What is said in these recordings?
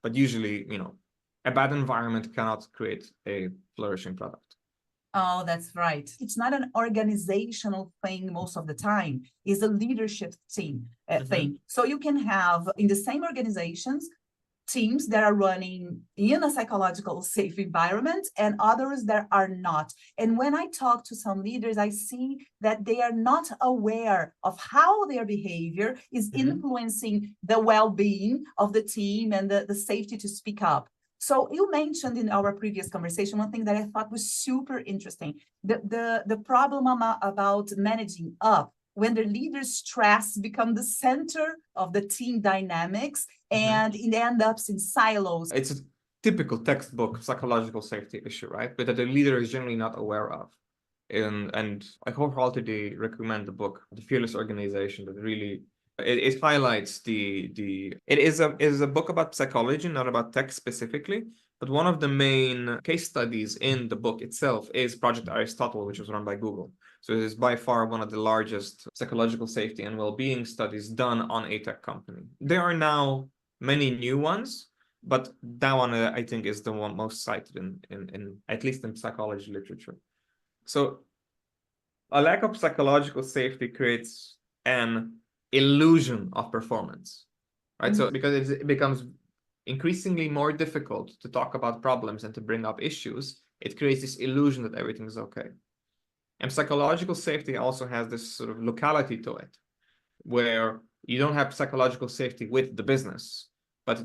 But usually, a bad environment cannot create a flourishing product. Oh, that's right. It's not an organizational thing most of the time. It's a leadership team thing. So you can have in the same organizations teams that are running in a psychological safe environment and others that are not. And when I talk to some leaders, I see that they are not aware of how their behavior is influencing the well-being of the team and the safety to speak up. So you mentioned in our previous conversation, one thing that I thought was super interesting, the problem about managing up when the leader's stress become the center of the team dynamics and it ends up in silos. It's a typical textbook psychological safety issue, right? But that the leader is generally not aware of. And I wholeheartedly recommend the book, The Fearless Organization, that really it highlights it is a book about psychology, not about tech specifically. But one of the main case studies in the book itself is Project Aristotle, which was run by Google. So it is by far one of the largest psychological safety and well-being studies done on a tech company. There are now many new ones, but that one I think is the one most cited in at least in psychology literature. So a lack of psychological safety creates an illusion of performance, right? So because it becomes increasingly more difficult to talk about problems and to bring up issues, it creates this illusion that everything is okay. And psychological safety also has this sort of locality to it, where you don't have psychological safety with the business, but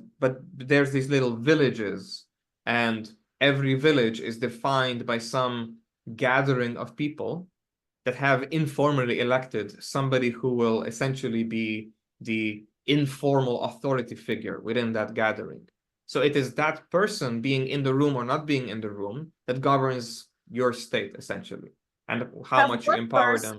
there's these little villages, and every village is defined by some gathering of people that have informally elected somebody who will essentially be the informal authority figure within that gathering. So it is that person being in the room or not being in the room that governs your state, essentially, and how much you empower them.